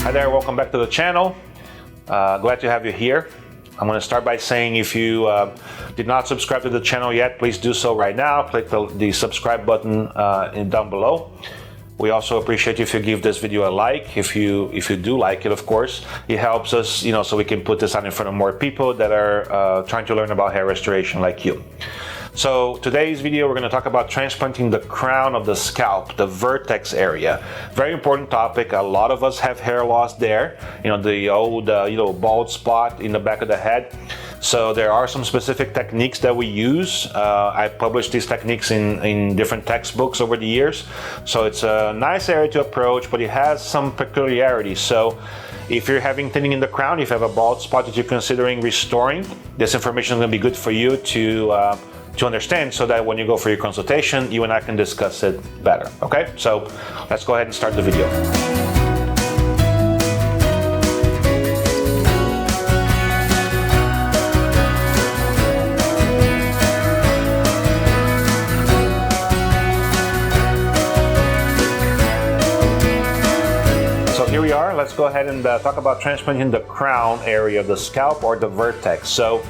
Hi there, welcome back to the channel. Glad to have you here. I'm going to start by saying if you did not subscribe to the channel yet, please do so right now. Click the subscribe button down below. We also appreciate if you give this video a like. If you do like it, of course, it helps us, so we can put this out in front of more people that are trying to learn about hair restoration like you. So today's video, we're going to talk about transplanting the crown of the scalp, the vertex area. Very important topic. A lot of us have hair loss there, the old bald spot in the back of the head. So there are some specific techniques that we use. I published these techniques in different textbooks over the years. So it's a nice area to approach, but it has some peculiarities. So if you're having thinning in the crown, if you have a bald spot that you're considering restoring, this information is going to be good for you to understand, so that when you go for your consultation, you and I can discuss it better. Okay, so let's go ahead and start the video. So here we are. Let's go ahead and talk about transplanting the crown area of the scalp, or the vertex. So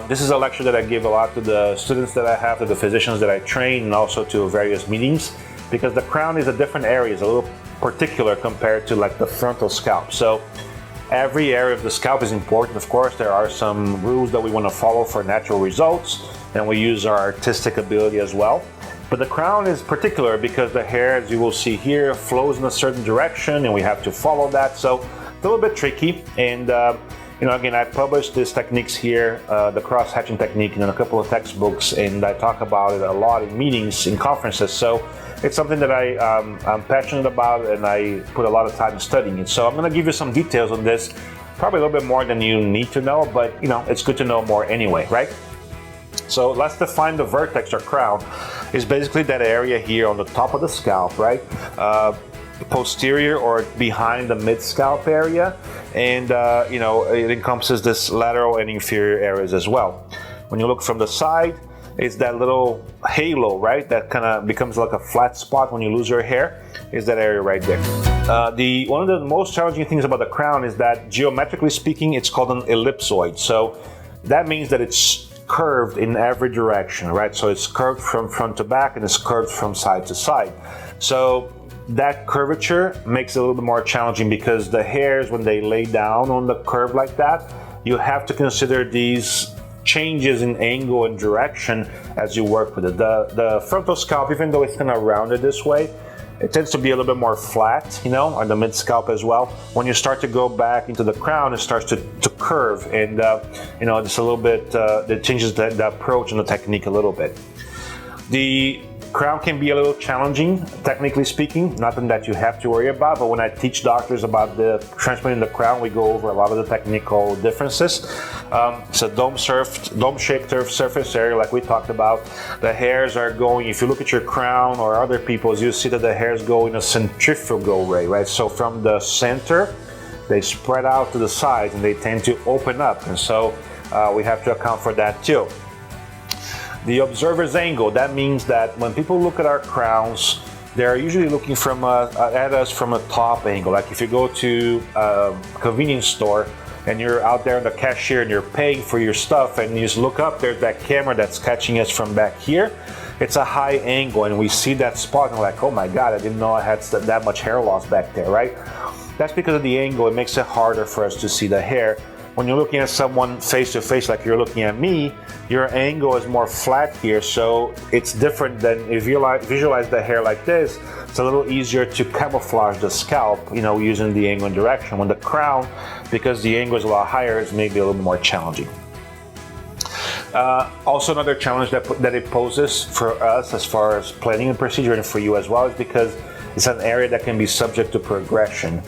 this is a lecture that I give a lot to the students that I have, to the physicians that I train, and also to various meetings, because the crown is a different area, it's a little particular compared to like the frontal scalp. So every area of the scalp is important. Of course, there are some rules that we want to follow for natural results, and we use our artistic ability as well. But the crown is particular because the hair, as you will see here, flows in a certain direction, and we have to follow that. So it's a little bit tricky, and again, I published these techniques here, the cross-hatching technique, in a couple of textbooks, and I talk about it a lot in meetings, in conferences. So it's something that I'm passionate about, and I put a lot of time studying it. So I'm going to give you some details on this, probably a little bit more than you need to know, but it's good to know more anyway, right? So let's define the vertex or crown. It's basically that area here on the top of the scalp, right? Posterior or behind the mid-scalp area, and it encompasses this lateral and inferior areas as well. When you look from the side, it's that little halo, right, that kind of becomes like a flat spot when you lose your hair, is that area right there. One of the most challenging things about the crown is that, geometrically speaking, it's called an ellipsoid. So that means that it's curved in every direction, right? So it's curved from front to back, and it's curved from side to side. So that curvature makes it a little bit more challenging, because the hairs, when they lay down on the curve like that, you have to consider these changes in angle and direction as you work with it. The frontal scalp, even though it's kind of rounded this way, it tends to be a little bit more flat, on the mid scalp as well. When you start to go back into the crown, it starts to curve, and just a little bit, it changes the approach and the technique a little bit. The crown can be a little challenging, technically speaking, nothing that you have to worry about, but when I teach doctors about the transplanting the crown, we go over a lot of the technical differences. It's a dome-shaped surface area, like we talked about. The hairs are going, if you look at your crown or other people's, you see that the hairs go in a centrifugal way, right? So from the center, they spread out to the sides, and they tend to open up, and so we have to account for that too. The observer's angle, that means that when people look at our crowns, they're usually looking at us from a top angle. Like if you go to a convenience store and you're out there in the cashier and you're paying for your stuff, and you just look up, there's that camera that's catching us from back here. It's a high angle, and we see that spot, and we're like, oh my God, I didn't know I had that much hair loss back there, right? That's because of the angle. It makes it harder for us to see the hair. When you're looking at someone face to face, like you're looking at me, your angle is more flat here, so it's different than if you visualize the hair like this. It's a little easier to camouflage the scalp, using the angle and direction. When the crown, because the angle is a lot higher, it's maybe a little more challenging. Also, another challenge that it poses for us as far as planning and procedure, and for you as well, is because it's an area that can be subject to progression.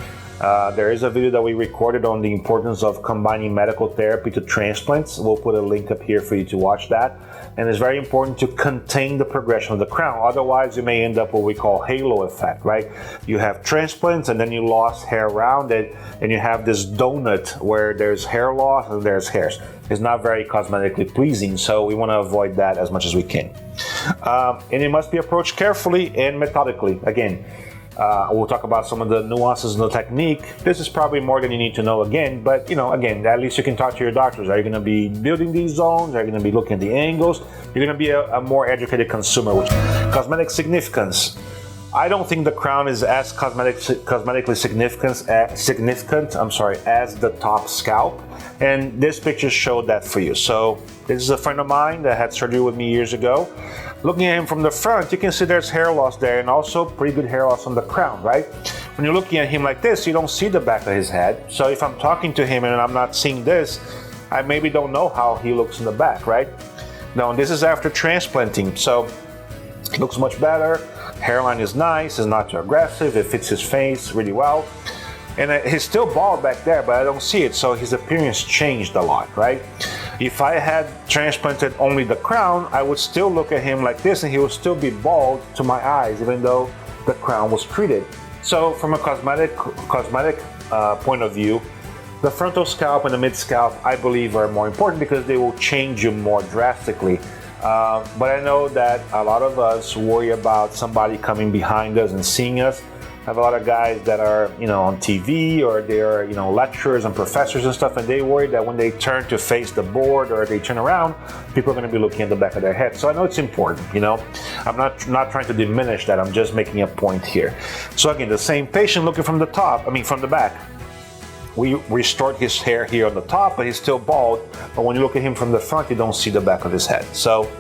There is a video that we recorded on the importance of combining medical therapy to transplants. We'll put a link up here for you to watch that. And it's very important to contain the progression of the crown. Otherwise, you may end up what we call halo effect, right? You have transplants, and then you lost hair around it, and you have this donut where there's hair loss and there's hairs. It's not very cosmetically pleasing, so we want to avoid that as much as we can. And it must be approached carefully and methodically. Again, We'll talk about some of the nuances in the technique. This is probably more than you need to know again, but again, at least you can talk to your doctors. Are you going to be building these zones? Are you going to be looking at the angles? You're going to be a more educated consumer. Which cosmetic significance. I don't think the crown is as cosmetically significant as the top scalp, and this picture showed that for you. So this is a friend of mine that had surgery with me years ago. Looking at him from the front, you can see there's hair loss there, and also pretty good hair loss on the crown, right? When you're looking at him like this, you don't see the back of his head. So if I'm talking to him and I'm not seeing this, I maybe don't know how he looks in the back, right? Now this is after transplanting, so it looks much better. Hairline is nice, it's not too aggressive, it fits his face really well. And he's still bald back there, but I don't see it, so his appearance changed a lot, right? If I had transplanted only the crown, I would still look at him like this and he would still be bald to my eyes, even though the crown was treated. So from a cosmetic point of view, the frontal scalp and the mid scalp, I believe, are more important because they will change you more drastically. But I know that a lot of us worry about somebody coming behind us and seeing us. I have a lot of guys that are, on TV, or they're, lecturers and professors and stuff, and they worry that when they turn to face the board or they turn around, people are going to be looking at the back of their head. So I know it's important, I'm not trying to diminish that. I'm just making a point here. So again, the same patient looking from the back. We restored his hair here on the top, but he's still bald. But when you look at him from the front, you don't see the back of his head. So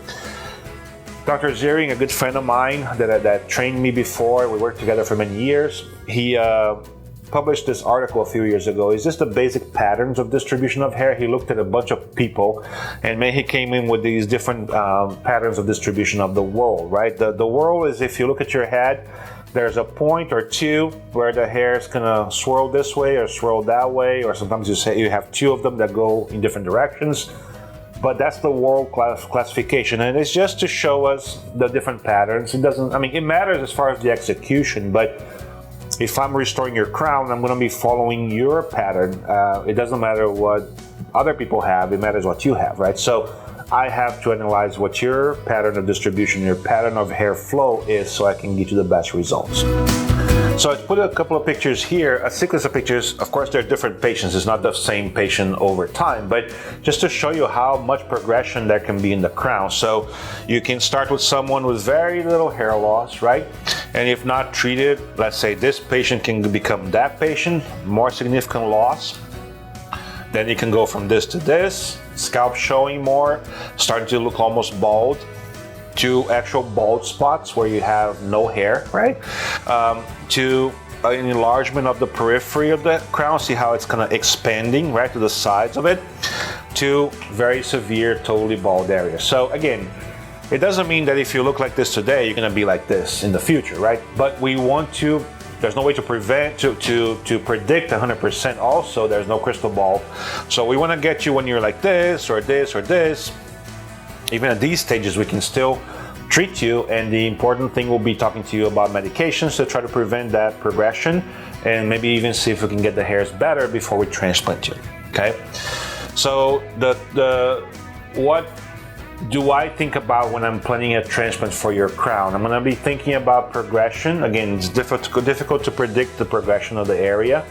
Dr. Ziering, a good friend of mine that trained me before, we worked together for many years. He published this article a few years ago. It's just the basic patterns of distribution of hair. He looked at a bunch of people, and he came in with these different patterns of distribution of the whorl, right? The whorl is, if you look at your head, there's a point or two where the hair is gonna swirl this way or swirl that way, or sometimes you have two of them that go in different directions. But that's the whorl classification, and it's just to show us the different patterns. It matters as far as the execution, but if I'm restoring your crown, I'm gonna be following your pattern. It doesn't matter what other people have, it matters what you have, right? So I have to analyze what your pattern of distribution, your pattern of hair flow is, so I can get you the best results. So I put a couple of pictures here, a sequence of pictures. Of course, they're different patients. It's not the same patient over time, but just to show you how much progression there can be in the crown. So you can start with someone with very little hair loss, right? And if not treated, let's say this patient can become that patient, more significant loss. Then you can go from this to this, scalp showing more, starting to look almost bald, to actual bald spots where you have no hair, right? To an enlargement of the periphery of the crown, see how it's kind of expanding right to the sides of it, to very severe, totally bald area. So again, it doesn't mean that if you look like this today, you're gonna be like this in the future, right? But we want to, there's no way to predict 100% also, there's no crystal ball. So we wanna get you when you're like this, or this, or this. Even at these stages, we can still treat you, and the important thing will be talking to you about medications to try to prevent that progression, and maybe even see if we can get the hairs better before we transplant you, okay? So what do I think about when I'm planning a transplant for your crown? I'm gonna be thinking about progression. Again, it's difficult to predict the progression of the area.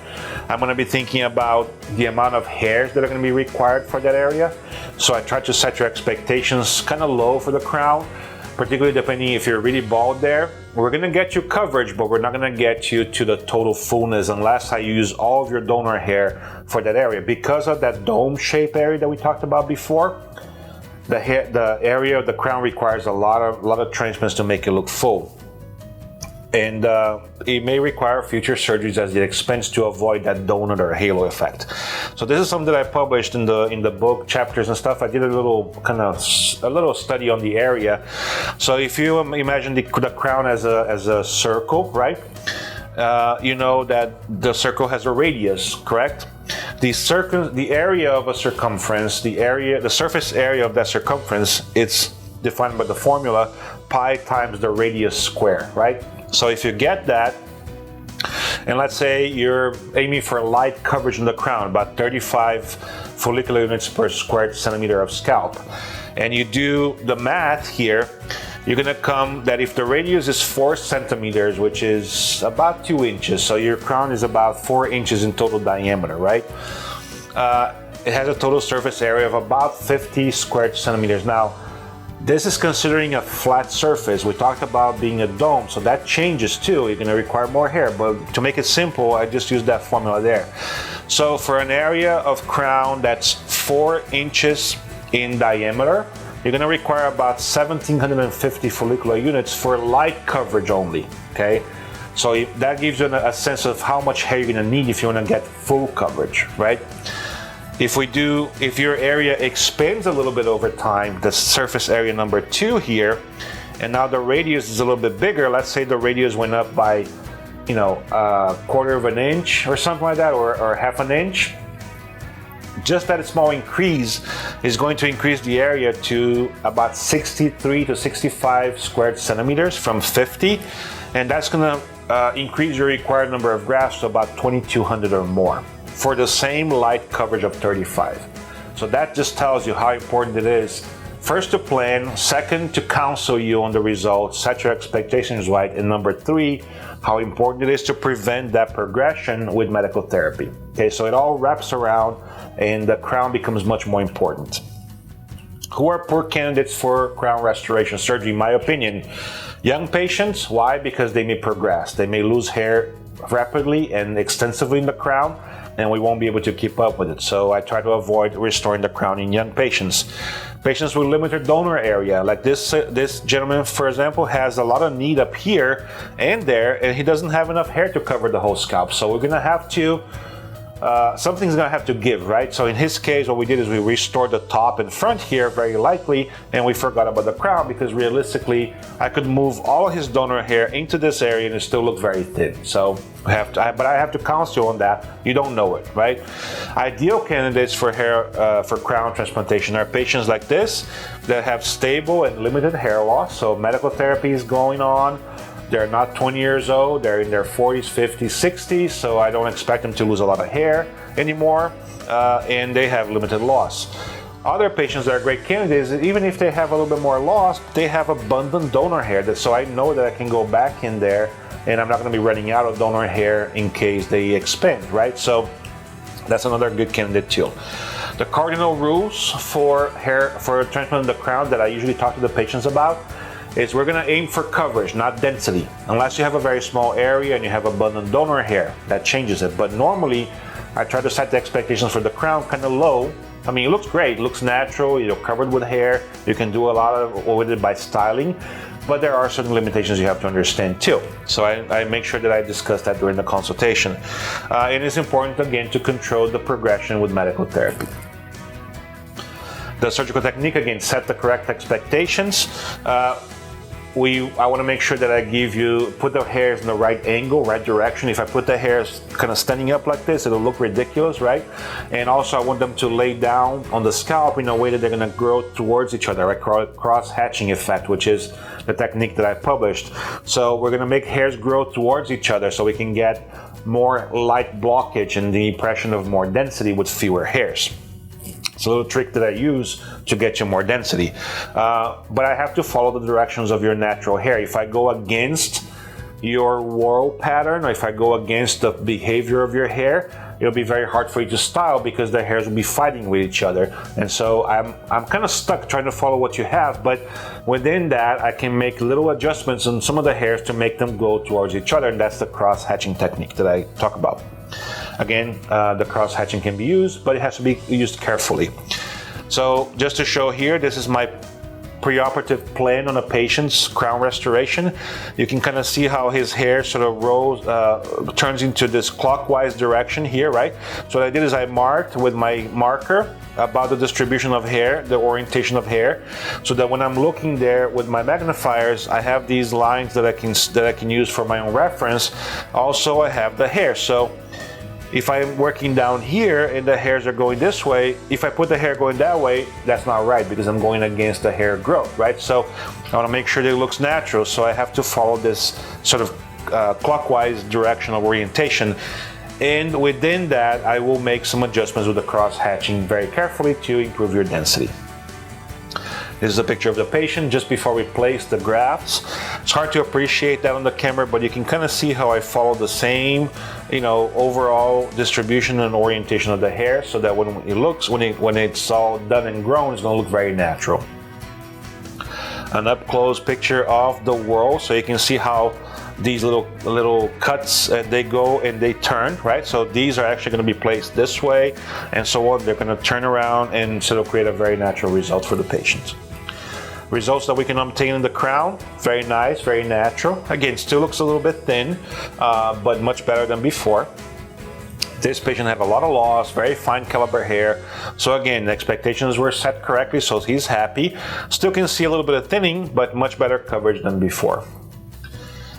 I'm gonna be thinking about the amount of hairs that are gonna be required for that area. So I try to set your expectations kind of low for the crown, particularly depending if you're really bald there. We're gonna get you coverage, but we're not gonna get you to the total fullness unless I use all of your donor hair for that area. Because of that dome shape area that we talked about before, the area of the crown requires a lot of transplants to make it look full. And it may require future surgeries as the expense to avoid that donut or halo effect. So this is something that I published in the book, chapters and stuff. I did a little study on the area. So if you imagine the crown as a circle, right? You know that the circle has a radius, correct? The area of a circumference, the surface area of that circumference, it's defined by the formula pi times the radius square, right? So if you get that, and let's say you're aiming for light coverage in the crown, about 35 follicular units per square centimeter of scalp, and you do the math here, you're gonna come that if the radius is 4 centimeters, which is about 2 inches, so your crown is about 4 inches in total diameter, right? It has a total surface area of about 50 square centimeters. Now, this is considering a flat surface. We talked about being a dome, so that changes too. You're gonna require more hair, but to make it simple, I just use that formula there. So for an area of crown that's 4 inches in diameter, you're gonna require about 1,750 follicular units for light coverage only, okay? So that gives you a sense of how much hair you're gonna need if you wanna get full coverage, right? If your area expands a little bit over time, the surface area number 2 here, and now the radius is a little bit bigger, let's say the radius went up by, a quarter of an inch or something like that, or half an inch, just that small increase is going to increase the area to about 63 to 65 square centimeters from 50, and that's gonna increase your required number of grafts to about 2,200 or more for the same light coverage of 35. So that just tells you how important it is, first to plan, second to counsel you on the results, set your expectations right, and number 3, how important it is to prevent that progression with medical therapy. Okay, so it all wraps around and the crown becomes much more important. Who are poor candidates for crown restoration surgery? In my opinion, young patients. Why? Because they may progress. They may lose hair rapidly and extensively in the crown, and we won't be able to keep up with it. So I try to avoid restoring the crown in young patients. Patients with limited donor area, like this gentleman, for example, has a lot of need up here and there, and he doesn't have enough hair to cover the whole scalp. So we're gonna have to, something's gonna have to give, right? So in his case, what we did is we restored the top and front here, very likely, and we forgot about the crown because realistically, I could move all his donor hair into this area and it still looked very thin. So I have to counsel you on that. You don't know it, right? Ideal candidates for hair, for crown transplantation are patients like this that have stable and limited hair loss. So medical therapy is going on. They're not 20 years old, they're in their 40s, 50s, 60s, so I don't expect them to lose a lot of hair anymore, and they have limited loss. Other patients that are great candidates, even if they have a little bit more loss, they have abundant donor hair, so I know that I can go back in there and I'm not going to be running out of donor hair in case they expand, right? So that's another good candidate too. The cardinal rules for transplanting the crown that I usually talk to the patients about is we're gonna aim for coverage, not density. Unless you have a very small area and you have abundant donor hair, that changes it. But normally, I try to set the expectations for the crown kind of low. I mean, it looks great, it looks natural, you're covered with hair. You can do a lot with it by styling, but there are certain limitations you have to understand too. So I make sure that I discuss that during the consultation. And it's important, again, to control the progression with medical therapy. The surgical technique, again, set the correct expectations. I want to make sure that I put the hairs in the right angle, right direction. If I put the hairs kind of standing up like this, it'll look ridiculous, right? And also I want them to lay down on the scalp in a way that they're going to grow towards each other. I call it cross-hatching effect, which is the technique that I published. So we're going to make hairs grow towards each other so we can get more light blockage and the impression of more density with fewer hairs. It's a little trick that I use to get you more density. But I have to follow the directions of your natural hair. If I go against your whorl pattern, or if I go against the behavior of your hair, it'll be very hard for you to style because the hairs will be fighting with each other. And so I'm kind of stuck trying to follow what you have, but within that, I can make little adjustments on some of the hairs to make them go towards each other, and that's the cross-hatching technique that I talk about. Again, the cross-hatching can be used, but it has to be used carefully. So just to show here, this is my preoperative plan on a patient's crown restoration. You can kind of see how his hair sort of turns into this clockwise direction here, right? So what I did is I marked with my marker about the distribution of hair, the orientation of hair, so that when I'm looking there with my magnifiers, I have these lines that I can use for my own reference. Also, I have the hair. So if I'm working down here and the hairs are going this way, if I put the hair going that way, that's not right because I'm going against the hair growth, right? So I want to make sure that it looks natural, so I have to follow this sort of clockwise direction of orientation. And within that, I will make some adjustments with the cross-hatching very carefully to improve your density. This is a picture of the patient just before we place the grafts. It's hard to appreciate that on the camera, but you can kind of see how I follow the same, overall distribution and orientation of the hair, so that when it's all done and grown, it's going to look very natural. An up-close picture of the whorl, so you can see how these little cuts, they go and they turn, right? So these are actually going to be placed this way, and so on. They're going to turn around, and so it'll create a very natural result for the patient. Results that we can obtain in the crown, very nice, very natural. Again, still looks a little bit thin, but much better than before. This patient had a lot of loss, very fine caliber hair. So again, the expectations were set correctly, so he's happy. Still can see a little bit of thinning, but much better coverage than before.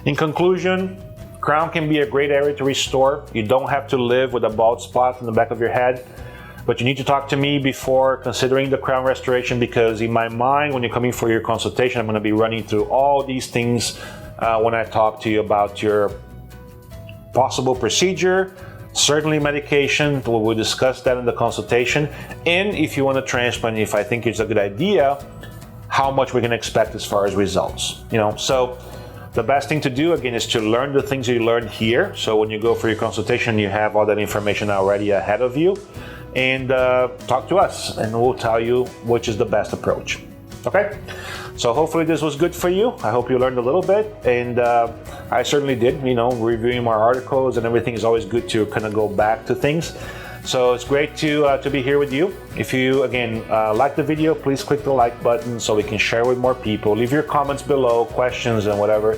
In conclusion, crown can be a great area to restore. You don't have to live with a bald spot in the back of your head, but you need to talk to me before considering the crown restoration, because in my mind, when you're coming for your consultation, I'm going to be running through all these things when I talk to you about your possible procedure, certainly medication. We'll discuss that in the consultation, and if you want to transplant, if I think it's a good idea, how much we can expect as far as results. So the best thing to do, again, is to learn the things you learned here. So when you go for your consultation, you have all that information already ahead of you, and talk to us, and we'll tell you which is the best approach. Okay? So hopefully this was good for you. I hope you learned a little bit, and I certainly did. Reviewing my articles and everything is always good to kind of go back to things. So it's great to be here with you. If you, again, like the video, please click the like button so we can share with more people. Leave your comments below, questions and whatever,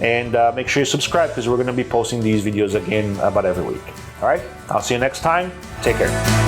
and make sure you subscribe, because we're going to be posting these videos again about every week. All right, I'll see you next time. Take care.